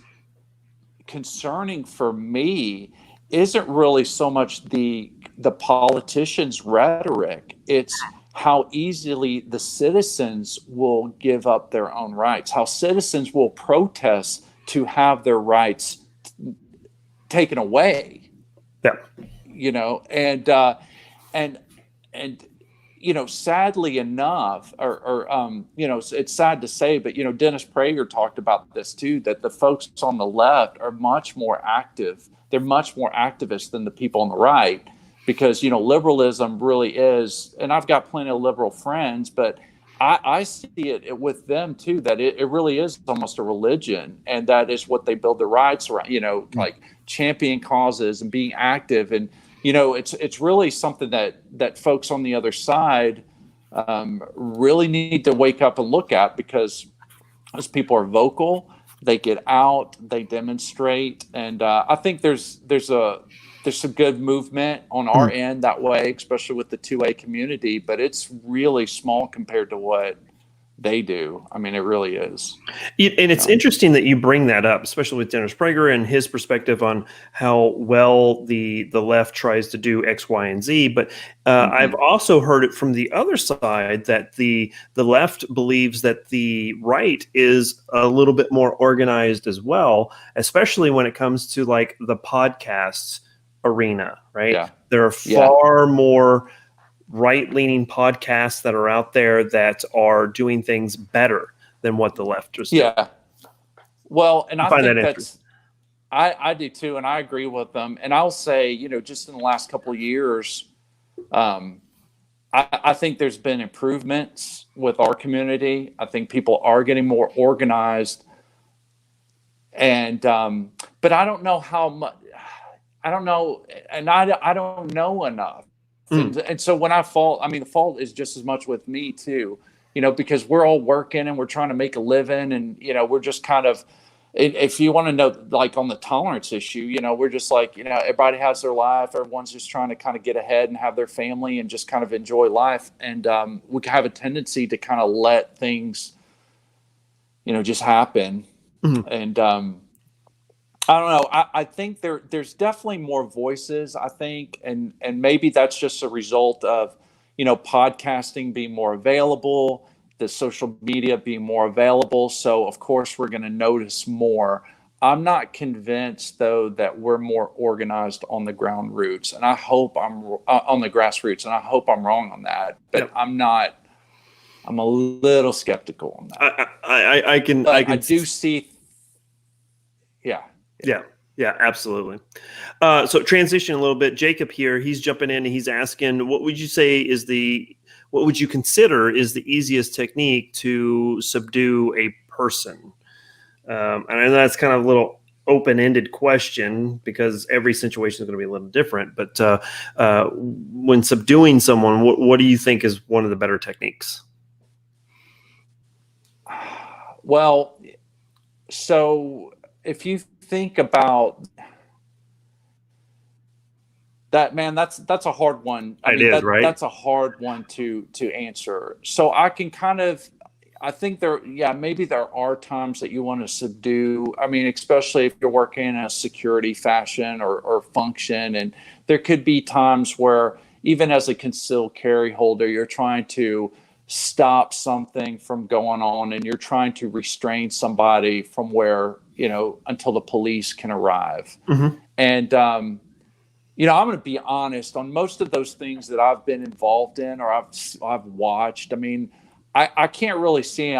concerning for me isn't really so much the politicians' rhetoric. It's how easily the citizens will give up their own rights, how citizens will protest to have their rights taken away. Yeah. And sadly enough, it's sad to say, but Dennis Prager talked about this too, that the folks on the left are much more active. They're much more activist than the people on the right, because liberalism really is, and I've got plenty of liberal friends, but I see it with them too, that it really is almost a religion, and that is what they build their rights around, like champion causes and being active. And it's really something that folks on the other side really need to wake up and look at, because those people are vocal, they get out, they demonstrate, and I think there's some good movement on our end that way, especially with the 2A community, but it's really small compared to what they do. I mean, it really is. And it's interesting that you bring that up, especially with Dennis Prager and his perspective on how well the left tries to do X, Y, and Z. But I've also heard it from the other side that the left believes that the right is a little bit more organized as well, especially when it comes to like the podcasts arena, right? Yeah. There are far more right-leaning podcasts that are out there that are doing things better than what the left is doing. Yeah. Well, and I find think that I do too, and I agree with them. And I'll say, just in the last couple of years, I think there's been improvements with our community. I think people are getting more organized, and but I don't know how much. I don't know, and I don't know enough. And so when I fault, I mean, the fault is just as much with me too, because we're all working and we're trying to make a living, and we're just kind of, if you want to know, like on the tolerance issue, we're just like, everybody has their life, everyone's just trying to kind of get ahead and have their family and just kind of enjoy life, and we have a tendency to kind of let things, just happen, and I don't know. I think there's definitely more voices, I think, and maybe that's just a result of, podcasting being more available, the social media being more available. So of course we're going to notice more. I'm not convinced though that we're more organized on the ground roots, and I hope I'm on the grassroots, and I hope I'm wrong on that. But I'm not. I'm a little skeptical on that. I do see. Yeah. Yeah, absolutely. So transition a little bit. Jacob here, he's jumping in and he's asking, what would you consider is the easiest technique to subdue a person? And I know that's kind of a little open-ended question because every situation is going to be a little different. But when subduing someone, what do you think is one of the better techniques? Well, so if you think about that, man, that's a hard one. Right? That's a hard one to answer. So I can I think maybe there are times that you want to subdue. I mean, especially if you're working in a security fashion or function, and there could be times where even as a concealed carry holder, you're trying to stop something from going on, and you're trying to restrain somebody from where, until the police can arrive. And, I'm going to be honest, on most of those things that I've been involved in or I've watched, I mean, I can't really see,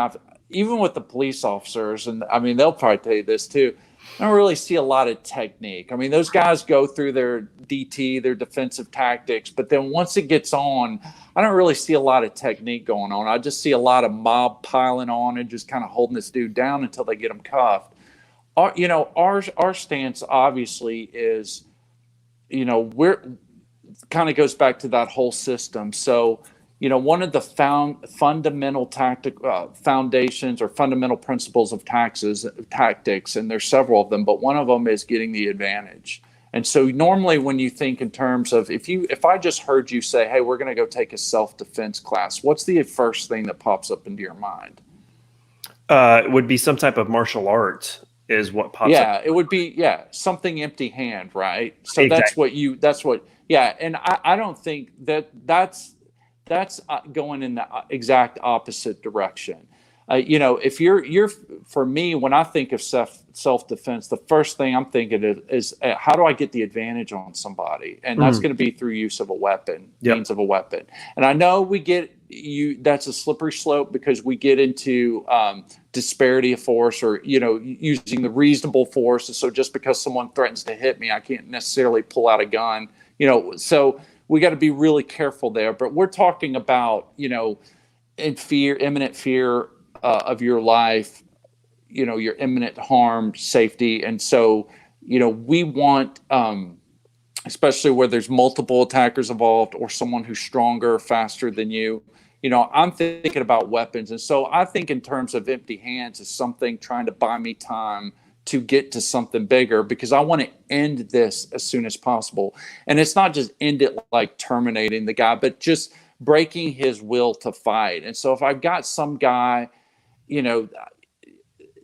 even with the police officers, and I mean, they'll probably tell you this too, I don't really see a lot of technique. I mean, those guys go through their DT, their defensive tactics, but then once it gets on, I don't really see a lot of technique going on. I just see a lot of mob piling on and just kind of holding this dude down until they get him cuffed. Our stance obviously is, we're kind of goes back to that whole system. So, one of the fundamental foundations or fundamental principles of tactics, and there's several of them, but one of them is getting the advantage. And so normally when you think in terms of, if I just heard you say, hey, we're going to go take a self-defense class, what's the first thing that pops up into your mind? It would be some type of martial art is what pops up. Yeah, it would be, something empty hand, right? So Exactly. yeah. And I don't think that's going in the exact opposite direction. If you're for me, when I think of self defense, the first thing I'm thinking is how do I get the advantage on somebody, and that's Mm. going to be through use of a weapon, Yep. means of a weapon. And I know that's a slippery slope because we get into disparity of force, or using the reasonable force. And so just because someone threatens to hit me, I can't necessarily pull out a gun. So we got to be really careful there. But we're talking about imminent fear of your life, your imminent harm, safety. And so we want, especially where there's multiple attackers involved or someone who's stronger, faster than you. I'm thinking about weapons. And so I think in terms of empty hands is something trying to buy me time to get to something bigger, because I want to end this as soon as possible. And it's not just end it like terminating the guy, but just breaking his will to fight. And so if I've got some guy, you know,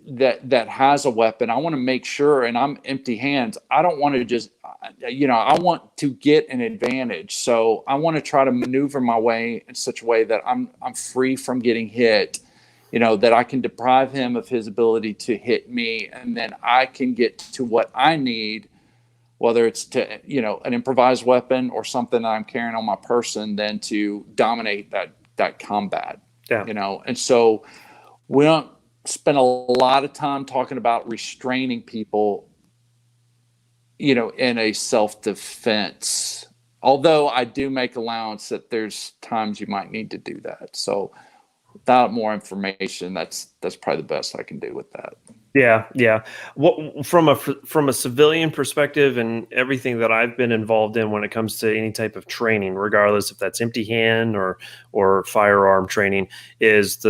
that has a weapon, I want to make sure, and I'm empty hands, I don't want to just, I want to get an advantage. So I want to try to maneuver my way in such a way that I'm free from getting hit, that I can deprive him of his ability to hit me, and then I can get to what I need, whether it's to, an improvised weapon or something that I'm carrying on my person, then to dominate that combat. Yeah. And so we don't spend a lot of time talking about restraining people, in a self-defense. Although I do make allowance that there's times you might need to do that. So without more information, that's probably the best I can do with that. Yeah, yeah. What from a civilian perspective and everything that I've been involved in when it comes to any type of training, regardless if that's empty hand or firearm training, is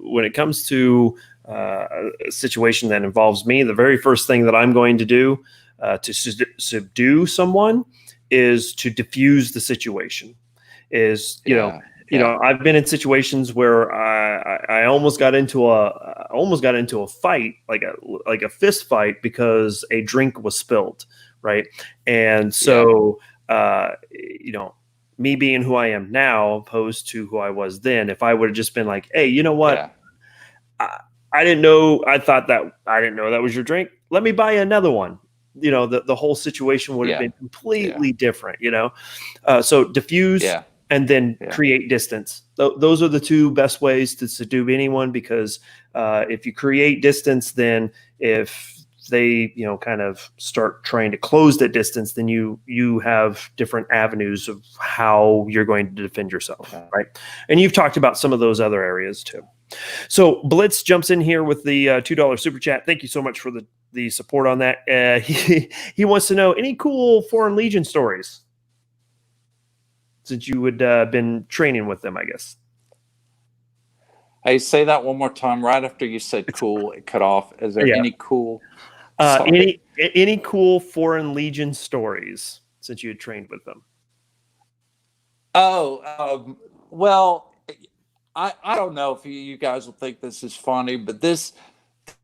when it comes to a situation that involves me, the very first thing that I'm going to do to subdue someone is to diffuse the situation. I've been in situations where I almost got into a fight, like a fist fight, because a drink was spilled, right? And so, me being who I am now, opposed to who I was then, if I would have just been like, "Hey, you know what? I didn't know. I didn't know that was your drink. Let me buy you another one." The whole situation would have been completely different. So diffuse. And then create distance. Those are the two best ways to subdue anyone, because if you create distance, then if they kind of start trying to close that distance, then you have different avenues of how you're going to defend yourself, right? And you've talked about some of those other areas too. So Blitz jumps in here with the $2 super chat. Thank you so much for the support on that. He wants to know any cool Foreign Legion stories, since you would been training with them, I guess. Hey, say that one more time. Right after you said cool, it cut off. Is there any cool? Any cool Foreign Legion stories since you had trained with them? Well, I don't know if you guys will think this is funny, but this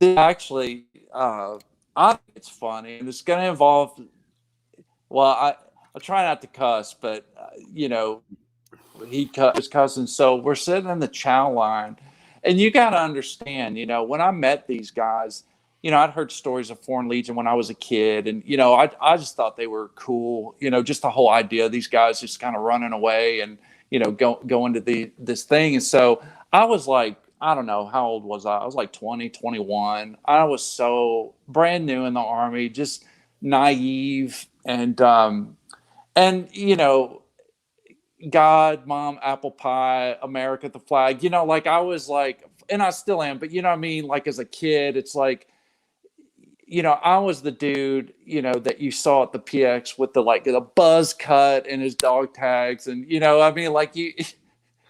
actually, I think it's funny, and it's going to involve. Well, I'll try not to cuss, but he cut his cousin. So we're sitting in the chow line, and you got to understand, when I met these guys, I'd heard stories of Foreign Legion when I was a kid, and I just thought they were cool. Just the whole idea of these guys just kind of running away and going to this thing. And so I was like, I don't know, how old was I? I was like 20, 21. I was so brand new in the Army, just naive, and God, mom, apple pie, America, the flag, like I was like, and I still am, but what I mean? Like as a kid, it's like, I was the dude, that you saw at the PX with the buzz cut and his dog tags, and I mean, like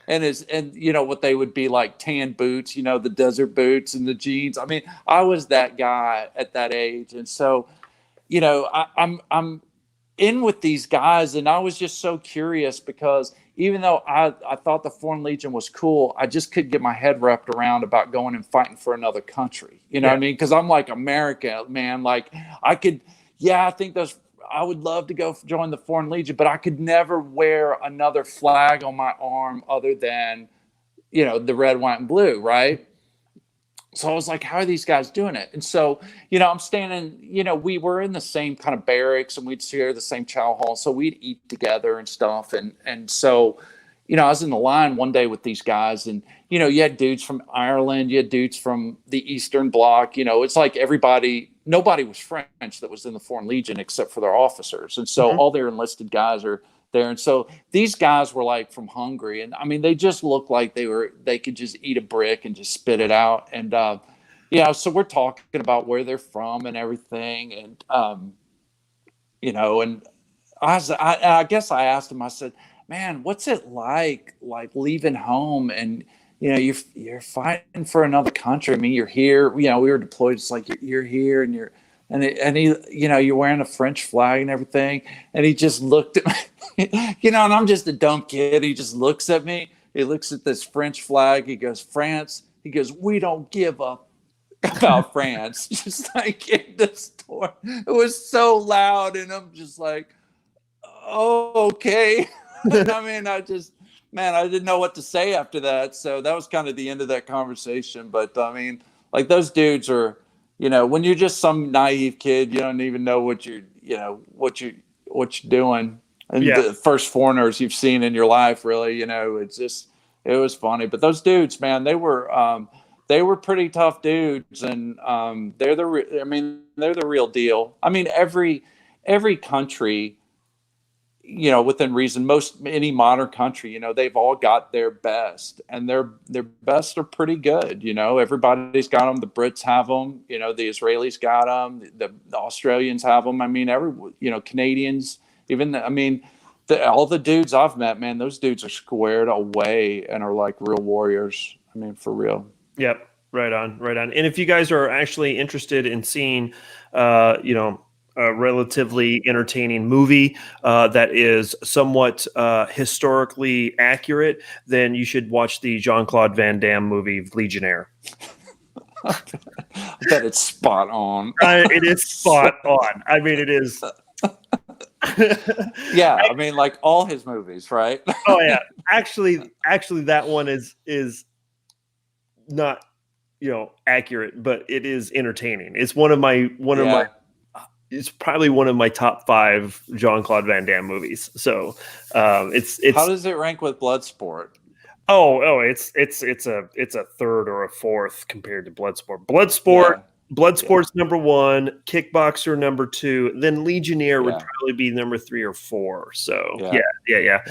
and what they would be like, tan boots, the desert boots and the jeans. I mean, I was that guy at that age. And so, I'm in with these guys, and I was just so curious because even though I thought the Foreign Legion was cool, I just couldn't get my head wrapped around about going and fighting for another country. You know what I mean? Because I'm like America, man. Like I could, I think I would love to go join the Foreign Legion, but I could never wear another flag on my arm other than, the red, white, and blue, right? So I was like, how are these guys doing it? And so, I'm standing, we were in the same kind of barracks and we'd share the same chow hall. So we'd eat together and stuff. And so, I was in the line one day with these guys and, you had dudes from Ireland, you had dudes from the Eastern Bloc, it's like nobody was French that was in the Foreign Legion except for their officers. And so all their enlisted guys are there. And so these guys were like from Hungary. And I mean, they just looked like they could just eat a brick and just spit it out. And, so we're talking about where they're from and everything. And, and I guess I asked him, I said, man, what's it like leaving home and, you're fighting for another country. I mean, you're here, we were deployed. It's like, you're here and he, you're wearing a French flag and everything. And he just looked at me, and I'm just a dumb kid. He just looks at me. He looks at this French flag. He goes, France. He goes, we don't give up about France. Just like in the store. It was so loud. And I'm just like, oh, okay. I mean, I didn't know what to say after that. So that was kind of the end of that conversation. But I mean, like those dudes are, when you're just some naive kid, you don't even know what you're doing. And the first foreigners you've seen in your life, really, it was funny. But those dudes, man, they were pretty tough dudes, and they're the real deal. I mean, every country, within reason, any modern country, they've all got their best, and their best are pretty good. Everybody's got them. The Brits have them. The Israelis got them. The Australians have them. I mean, Canadians, even. All the dudes I've met, man, those dudes are squared away and are like real warriors. I mean, for real. Yep. Right on. And if you guys are actually interested in seeing, a relatively entertaining movie that is somewhat historically accurate, then you should watch the Jean-Claude Van Damme movie Legionnaire. I bet it's spot on. It is spot on. I mean, it is. Yeah, I mean, like all his movies, right? Oh yeah, actually, that one is not accurate, but it is entertaining. It's one of my. It's probably one of my top 5 Jean-Claude Van Damme movies. So it's. How does it rank with Bloodsport? Oh, it's a third or a fourth compared to Bloodsport. Bloodsport's number 1, Kickboxer number 2, then Legionnaire would probably be number 3 or 4. So yeah.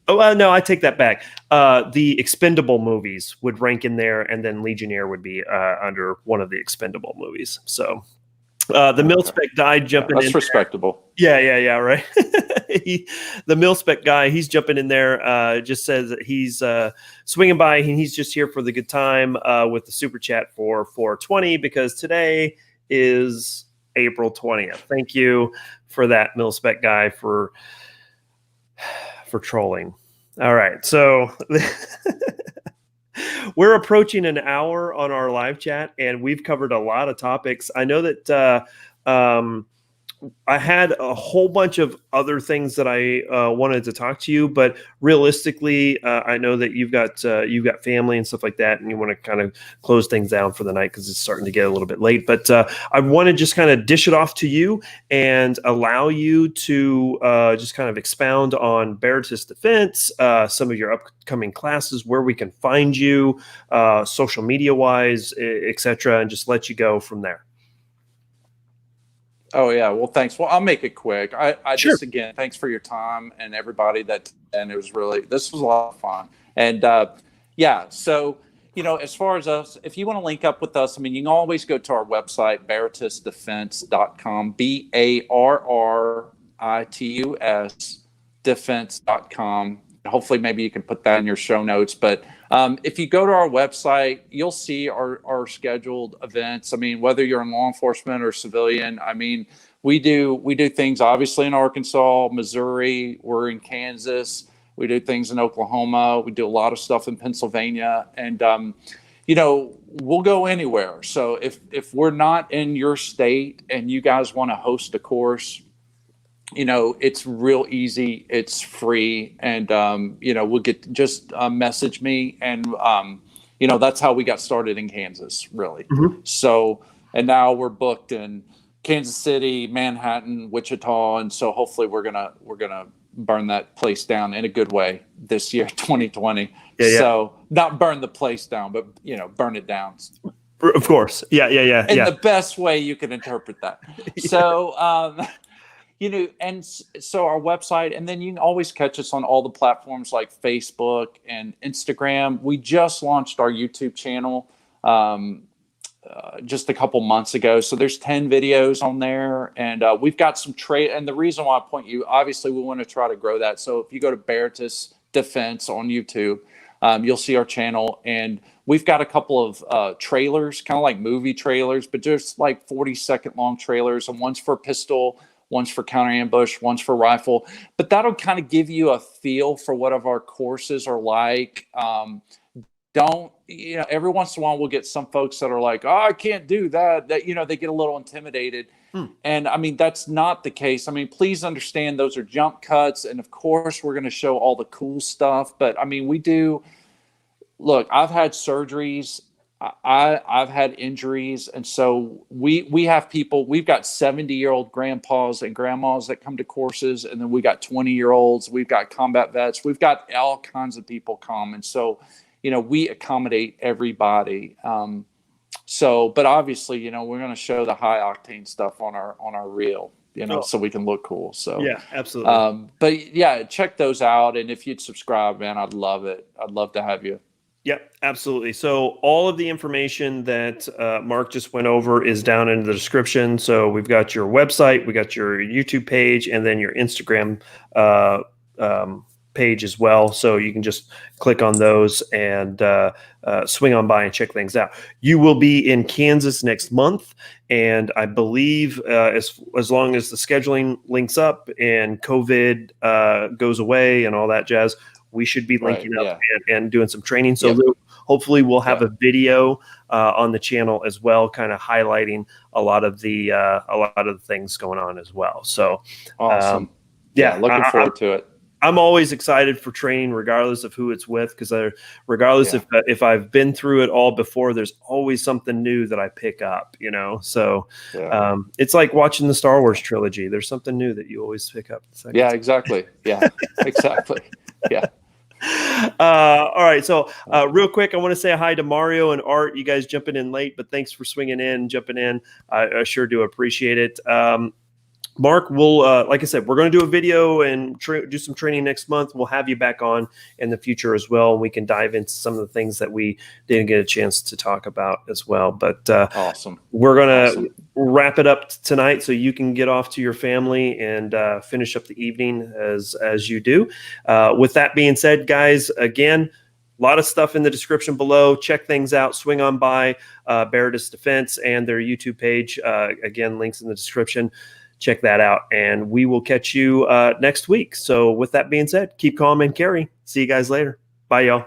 Oh no, I take that back. The Expendable movies would rank in there, and then Legionnaire would be under one of the Expendable movies. So. The mil-spec guy jumping in. That's respectable. Yeah, right. The mil-spec guy, he's jumping in there. Just says that he's swinging by, and he's just here for the good time with the super chat for 420 because today is April 20th. Thank you for that, mil-spec guy, for trolling. All right, so we're approaching an hour on our live chat, and we've covered a lot of topics. I know that I had a whole bunch of other things that I wanted to talk to you, but realistically, I know that you've got family and stuff like that, and you want to kind of close things down for the night because it's starting to get a little bit late. But I want to just kind of dish it off to you and allow you to just kind of expound on Barritus Defense, some of your upcoming classes, where we can find you, social media wise, etc., and just let you go from there. Oh yeah, well thanks. Well, I'll make it quick. I Sure. Just again, thanks for your time and everybody and this was a lot of fun. And so as far as us, if you want to link up with us, I mean, you can always go to our website, barritusdefense.com, BARRITUS defense.com. Hopefully maybe you can put that in your show notes, but if you go to our website, you'll see our scheduled events. I mean, whether you're in law enforcement or civilian, I mean, we do things obviously in Arkansas, Missouri, we're in Kansas, We do things in Oklahoma. We do a lot of stuff in Pennsylvania, and you know, we'll go anywhere. So if we're not in your state and you guys want to host a course, you know, it's real easy. It's free, and you know, we'll just message me, and you know, that's how we got started in Kansas, really. So, and now we're booked in Kansas City, Manhattan, Wichita, and so hopefully we're gonna burn that place down in a good way this year, 2020. So not burn the place down, but you know, burn it down. Of course, yeah. In the best way you can interpret that. So, you know, and so our website, and then you can always catch us on all the platforms like Facebook and Instagram. We just launched our YouTube channel just a couple months ago. So there's 10 videos on there, and we've got some and the reason why I point you, obviously we want to try to grow that. So if you go to Barritus Defense on YouTube, you'll see our channel, and we've got a couple of trailers, kind of like movie trailers, but just like 40-second long trailers, and one's for pistol, one's for counter ambush, one's for rifle. But that'll kind of give you a feel for what of our courses are like. You know, every once in a while we'll get some folks that are like, oh, I can't do that. That, you know, they get a little intimidated. And I mean, that's not the case. I mean, please understand those are jump cuts. And of course we're going to show all the cool stuff. But I mean, look, I've had surgeries. I've had injuries. And so we have people, we've got 70-year-old grandpas and grandmas that come to courses. And then we got 20-year-olds. We've got combat vets. We've got all kinds of people come. And so, you know, we accommodate everybody. But obviously, you know, we're going to show the high octane stuff on our reel, you know, so we can look cool. So yeah, absolutely. But yeah, check those out. And if you'd subscribe, man, I'd love it. I'd love to have you. Yep, absolutely. So all of the information that Mark just went over is down in the description. So we've got your website, we got your YouTube page, and then your Instagram page as well. So you can just click on those and swing on by and check things out. You will be in Kansas next month, and I believe as long as the scheduling links up and COVID goes away and all that jazz, we should be linking up and doing some training. So hopefully we'll have a video on the channel as well, kind of highlighting a lot of the things going on as well. So awesome. Looking forward to it. I'm always excited for training, regardless of who it's with, because regardless if I've been through it all before, there's always something new that I pick up, you know. So it's like watching the Star Wars trilogy. There's something new that you always pick up. Yeah, exactly. Yeah, exactly. Yeah. All right. So real quick, I want to say hi to Mario and Art. You guys jumping in late, but thanks for swinging in, jumping in. I sure do appreciate it. Mark, we'll, like I said, we're going to do a video and do some training next month. We'll have you back on in the future as well. And we can dive into some of the things that we didn't get a chance to talk about as well. But awesome. We're going to wrap it up tonight so you can get off to your family and finish up the evening as you do. With that being said, guys, again, a lot of stuff in the description below. Check things out. Swing on by Barritus Defense and their YouTube page. Again, links in the description. Check that out, and we will catch you next week. So with that being said, keep calm and carry. See you guys later. Bye, y'all.